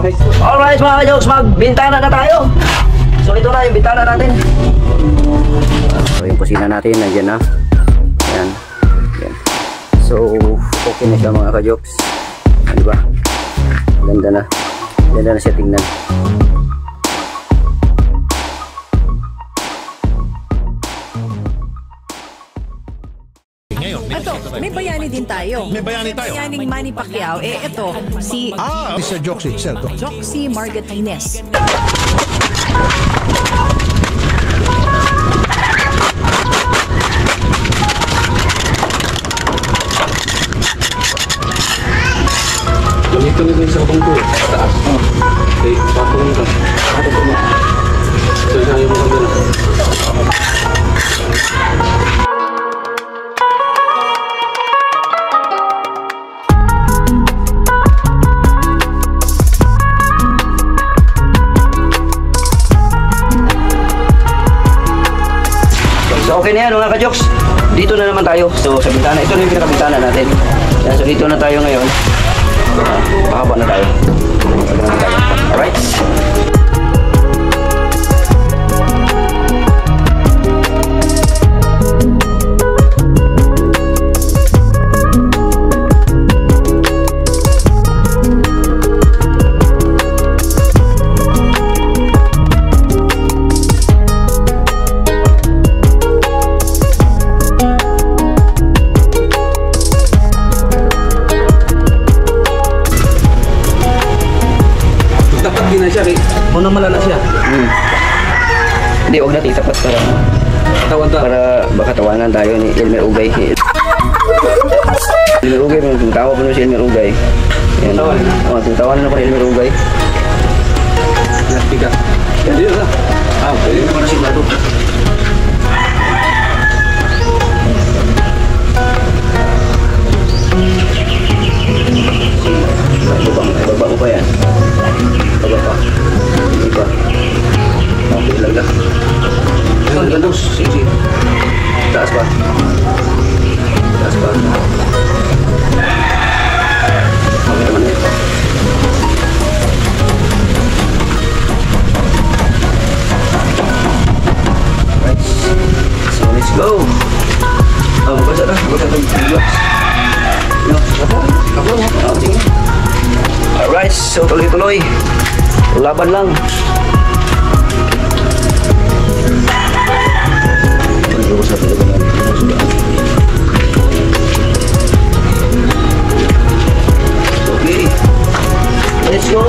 Alright mga ka-jokes, magbintana na tayo. So ito na yung bintana natin. So yung kusina natin, nandiyan na. Ayan. Ayan. So okay na siya mga ka-jokes. Diba? Ganda na. Ganda na siya tingnan. Ito, may bayani din tayo. May bayani tayo. Bayaning Manny Pacquiao. Ito, si Mr. Joxy itself. Joxy Margatines. Ganito nito sa kapang ko. Taas. Okay, patong ka. Patong mo. So, isahin mo kami na. So okay na yan mga ka-jokes. Dito na naman tayo. So sa bintana, ito na yung pinakabintana natin. Yan, so dito na tayo ngayon. Mahaba na tayo. Alright. Na siya, muna malala siya. Hindi, huwag natin tapat para baka tawanan tayo ni Elmer Ugay. Elmer Ugay, tawa pa si Elmer Ugay. Yan. Tawanan ako ni Elmer Ugay. Nagpiga. Hindi na. Pwede naman na sigurado. Baba mo pa yan. Baba pa. Hindi pa. Okay lang na. Ang gandos. Sige. Taas pa. Taas pa. Okay naman ito. Right. So let's go. Magkasa na. Magkasa na. Ako mo. Sige. Alright, so tuloy-tuloy. Laban lang. Okay. Let's go.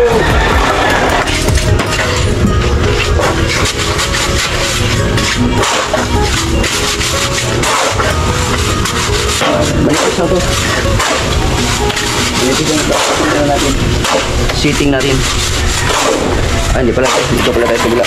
Balik sa to. Tingnan natin. Seating natin. Hindi pala tayo. Dito pala tayo sa bila.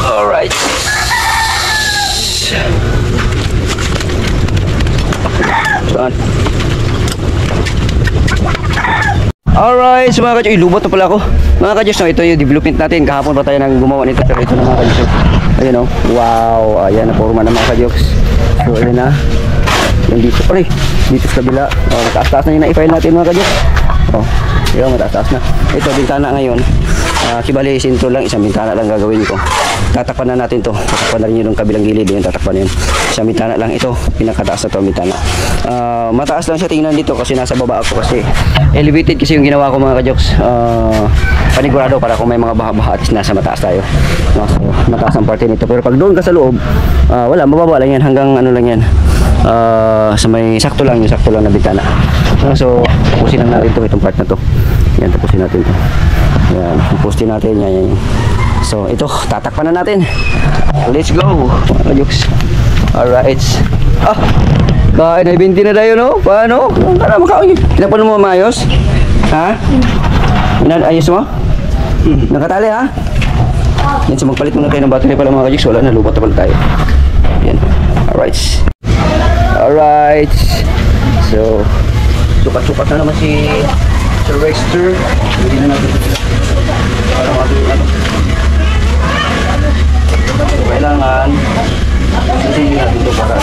Alright. Saan? Alright, so mga ka-Diyos, lubot na pala ako. Mga ka-Diyos, no, ito yung development natin. Kahapon pa tayo nang gumawa nito, pero ito na mga ka-Diyos. Ayan o, wow, ayan na forma na mga ka-Diyos. So ayan na. Yan dito, pare, dito sa kabila. Mataas-taas na yung na-i-file natin mga ka-Diyos. Yun, mataas-taas na. Ito, bintana ngayon. Kibali, sentro lang, isang bintana lang gagawin ko. Tatakpan na natin to. Tatakpan na rin yung kabilang gilid. Yung tatakpan na yun. Isang bintana lang ito. Pinakataas na to ang bintana. Mataas lang siya tingnan dito kasi nasa baba ako kasi. Elevated kasi yung ginawa ko mga ka-Jokes. Panigurado para kung may mga baha-baha at nasa mataas tayo. So, mataas ang parte nito. Pero pag doon ka sa loob, wala, mababa lang yan. Hanggang ano lang yan. Sa may sakto lang na bintana. So, tapusin lang natin to, itong part na to. Yan, tapusin natin to. Yan, tapusin natin yan. So, ito, tatakpan na natin. Let's go, mga ka-Jokes. Alright. Kain ay binti na tayo, no? Paano? Para makain. Tinakpan mo maayos? Ha? Ayos mo? Nakatali, ha? Yan, so magpalit muna tayo ng battery pala mga ka-Jokes. Wala na, lubat na pala tayo. Yan. Alright. Alright. So, sukat-sukat na naman si Sir Rexter. Hindi na natin. Para matuloy na. So, kailangan sisingin natin ito para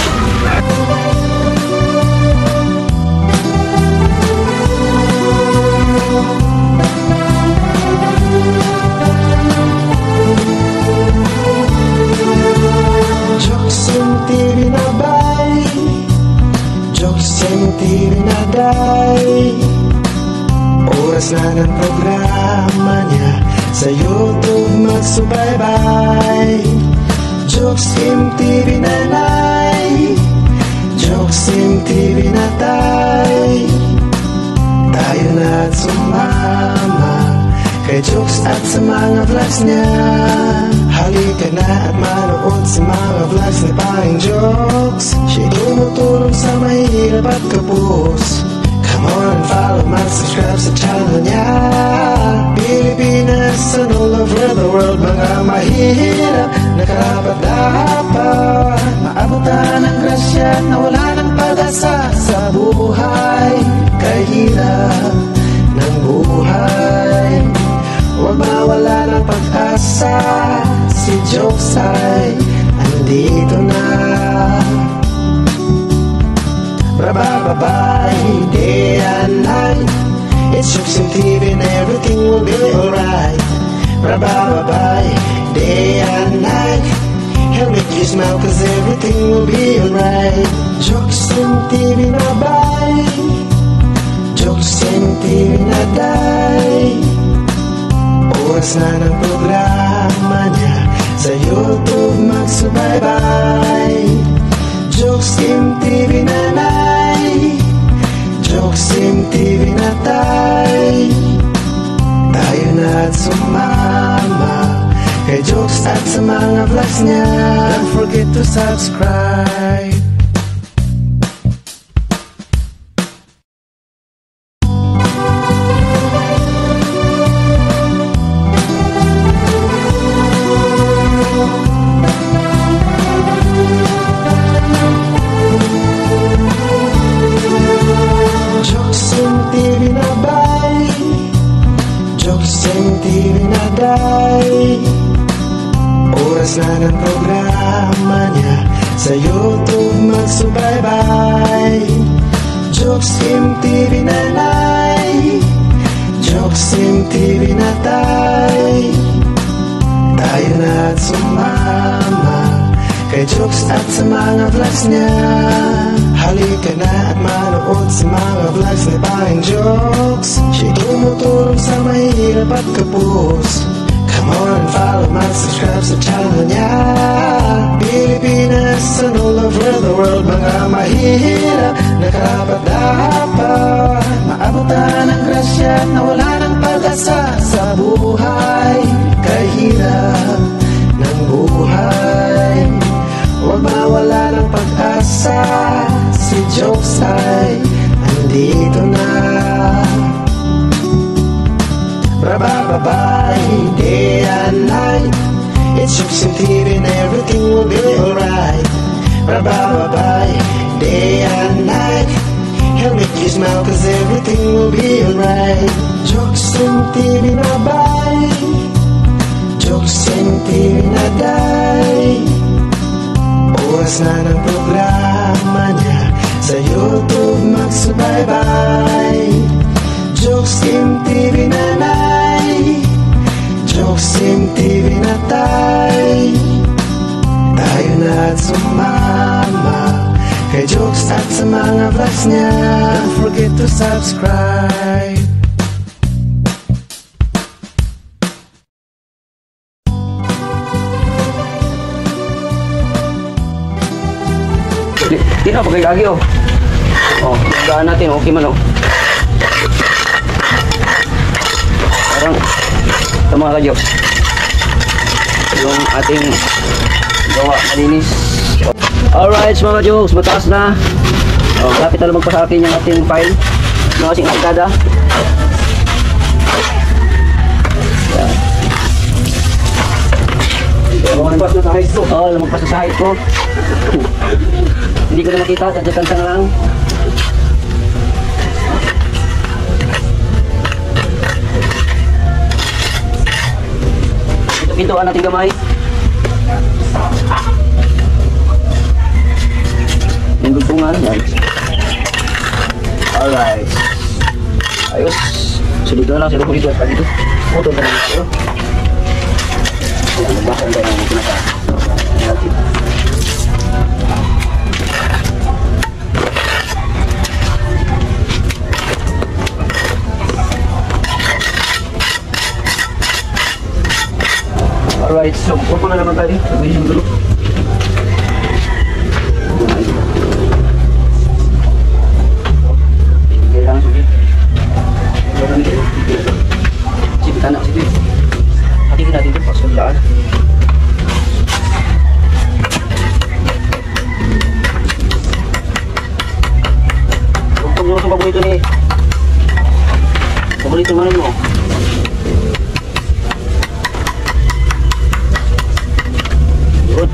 Jokes TV na bay, Jokes TV na day. Oras na ng programa niya sa YouTube magsubaybay. Jokes TV na nay, Jokes TV na tay. Tayo na at sumama kay Jokes at sa mga vlogs niya. Halika na at manood sa mga vlogs ni Paring Jokes. Siya'y tumutulong sa mahirap at kapos. Come on and follow, mag-subscribe sa channel niya. Pilipinas and all over the world, mga mahirap na karapat-dapat maabutan ng grasya na wala ng pag-asa sa buhay. Kahirap ng buhay, huwag mawala ng pag-asa. Si Jokes ay andito na. Bababay, day and night. It's Jokes TV and everything will be alright. Bababay, day and night. He'll make you smile cause everything will be alright. Jokes TV na bay, Jokes TV na day. Oras na ng programa niya sa YouTube magsubaybay. Jokes TV na nay, Jokes TV na tay. Tayo na at sumama kay Jokes at sa mga vlogs niya. Don't forget to subscribe. Oras na ng programa niya sa YouTube magsubaybay. Jokes TV na nay, Jokes TV na tay. Tayo na at sumama kay Jokes at sa mga vlogs niya. Halika na at manood sa mga vlogs ni Paring Jokes. Siya'y tumutulong sa mahirap at kapos. Come on and follow, mag-subscribe sa channel niya. Pilipinas and all over the world, mga mahirap na karapat-dapat maabutan ng grasya na wala ng pag-asa sa buhay. Kahirap ng buhay, huwag mawala ng pag-asa. Si Jokes ay andito na. Bababay, day and night. It's Jokes TV and everything will be alright. Bababay, day and night. He'll make you smile cause everything will be alright. Jokes TV na bay, Jokes TV na day. Oras na ng programa niya sa YouTube magsubaybay. Jokes TV na nay, Jokes TV na tay. Tayo na at sumama kay Jokes at sa mga vlogs niya. Don't forget to subscribe. Di na, pagkay lagi oh. Oh, gaan natin, okay man oh. Parang ito mga ka-Jokes, yung ating gawa malinis. Alright mga ka-Jokes, mataas na. Oh, malapit na lumagpas sa atin yung ating file ng kasing arkada. Yan. Lumagpas na sa height ko. Oh, lumagpas na sa height ko. Hindi ko na makita, kantang lang. Ito pintuan natin gamay. Yung gulpungan, yan. Alright. Ayos. So dito na lang, sila ko dito at dito. Motor na lang dito. Ayan, nagbakan tayo ng pinaka. Natin. Alright, so kupo na naman tayo. Sabihin yung dulo. Kailangan sige. Sige, tanak sige. Hatiin natin ito pas kablaan. Tugtog mo sa paborito ni. Paborito mo mo. Good.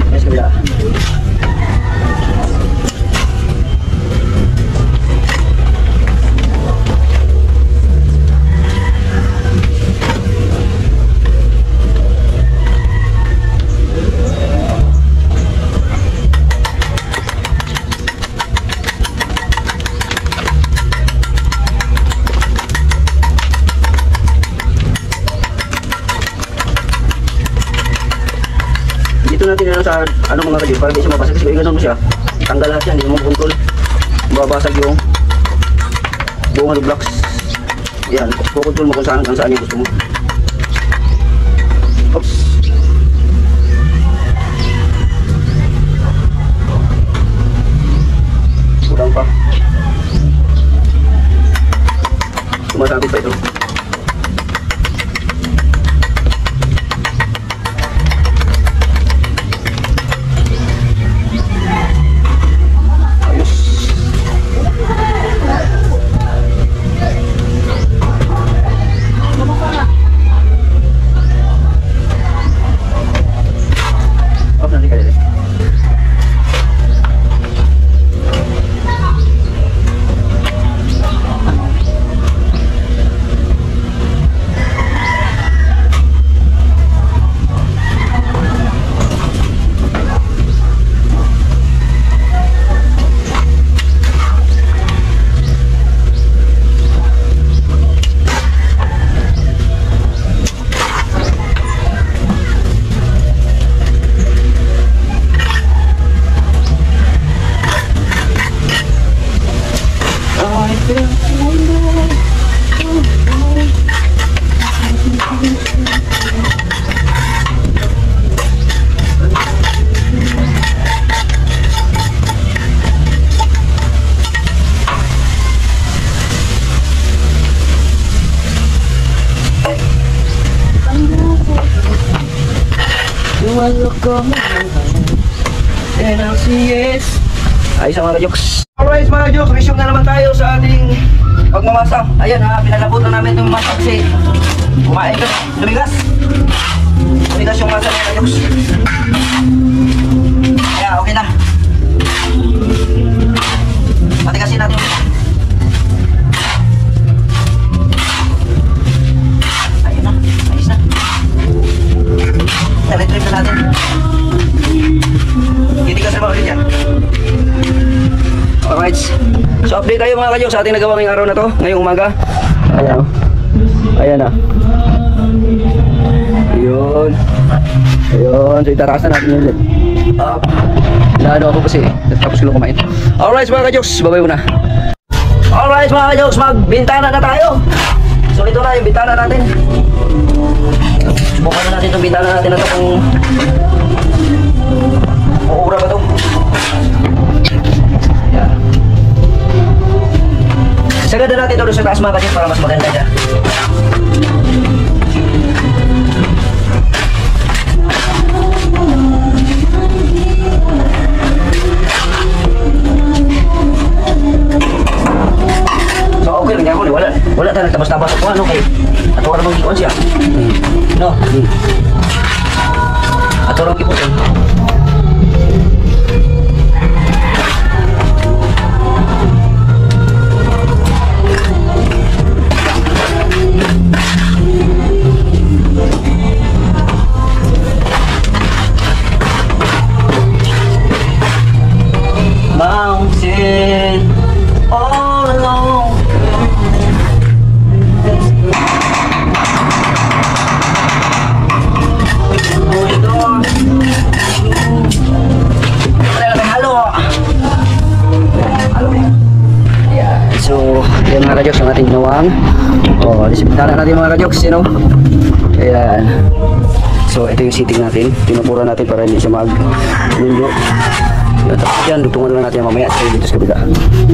Yes, kabila. Natin na sa ano mga kadyo para di siya mabasag kasi ganun mo siya tanggal lahat yan, hindi mo control mababasag yung buong hollow blocks yan, control mo kung saan yung gusto mo. Oops. Kurang pa sumasabit pa ito. Ayos mga kajoks. Alright mga kajoks, resume na naman tayo sa ating pagmamasa. Ayan ha, pinalabot na namin itong masa kasi kumain ka, lumigas. Lumigas yung masa mga kajoks. Kaya okay na. Patigasin natin yung ayun na, ayos na. Talitrim na natin. Titigasan ba ulit yan? Alright, so update tayo mga kajoks sa ating nagawa ngayong araw na to, ngayong umaga. Ayan o. Ayan na. Ayun. Ayun, so itataas na natin yun. Up. Naano ako kasi, tapos ko lang kumain. Alright mga kajoks, babay muna. Alright mga kajoks, magbintana na tayo. So ito na yung bintana natin. Subukan na natin itong bintana natin na ito kung uura ba ito. Sagada natin ito sa taas mga kajoks para mas maganda siya. So okay lang ako, wala tayo nagtabas-tabas ako ano kay ato ka namang ikuan siya. No? Ato lang iputin. Bouncing all alone. So, yan mga kajoks ang ating nawang. Oh, disipitana natin mga kajoks, you know. Ayan. So, ito yung seating natin. Pinupura natin para hindi siya mag-lundo. Tapos yan, dutungan lang natin mamaya at dito sa kabila.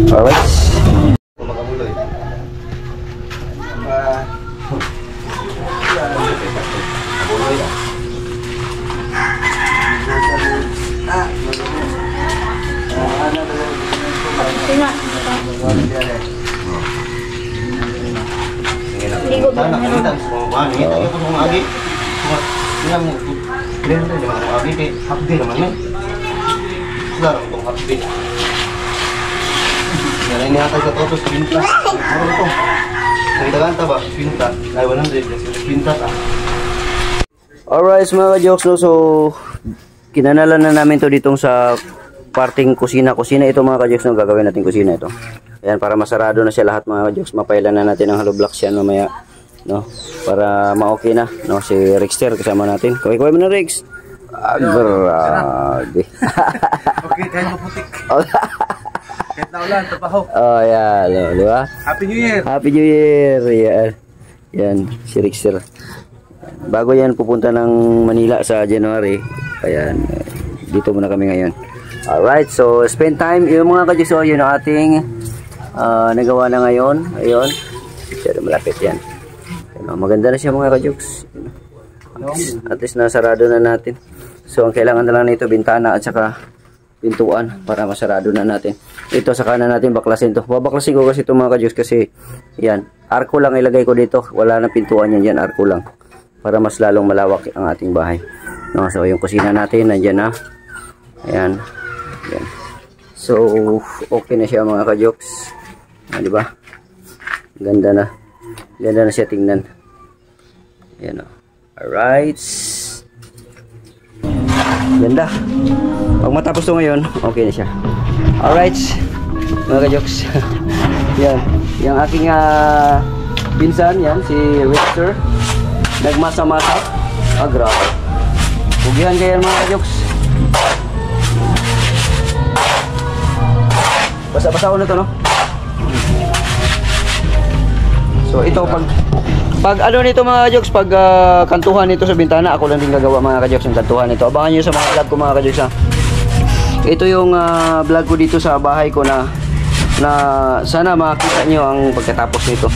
Alright. Alright mga ka-jokes, no? So kinanalan na namin to ditong sa parting kusina ito mga ka-jokes, no? Gagawin natin kusina ito. Ayan, para masarado na siya lahat mga ka-jokes. Mapailan na natin ang hollow blocks yan mamaya, no? Para ma-okay na, no? Si Rexter kasama natin. Kaway mo na, Rex. Grabe. Okay, kahit maputik. Kahit naulan, tapaho. Oh, yan. Yeah, di ba? Happy New Year! Happy New Year! Yan. Yan, si Rexter. Bago yan pupunta ng Manila sa January. Ayan. Dito muna kami ngayon. Alright, so spend time. Yung mga ka-jokes, so yun ang ating nagawa na ngayon. Ayun. Pero malapit yan. Maganda na siya mga ka-jokes. At least nasarado na natin. So ang kailangan na lang nito bintana at saka pintuan para masarado na natin. Ito sa kanan natin baklasin to. Babaklasin ko kasi ito mga ka-jokes kasi yan, arko lang ilagay ko dito. Wala na pintuan yan dyan, arko lang. Para mas lalong malawak ang ating bahay. No, so yung kusina natin nandiyan na. Ayan. Ayan. So okay na siya mga ka-jokes. Di ba? Ganda na. Ganda na siya tingnan. Ayan o. Alright. Ganda. Pag matapos to ngayon, okay na siya. Alright. Mga ka-jokes. Yan. Yung aking pinsan, yan, si Rexter. Nagmasa-masa. Grabe. Pugihan kayo mga ka-jokes. Basa-basa ko na to, no? So ito pag ano nito mga ka-jokes, pag kantuhan nito sa bintana, ako lang din gagawa mga ka-jokes yung kantuhan nito. Abangan nyo sa mga vlog ko mga ka-jokes, ha. Ito yung vlog ko dito sa bahay ko na sana makita nyo ang pagkatapos nito.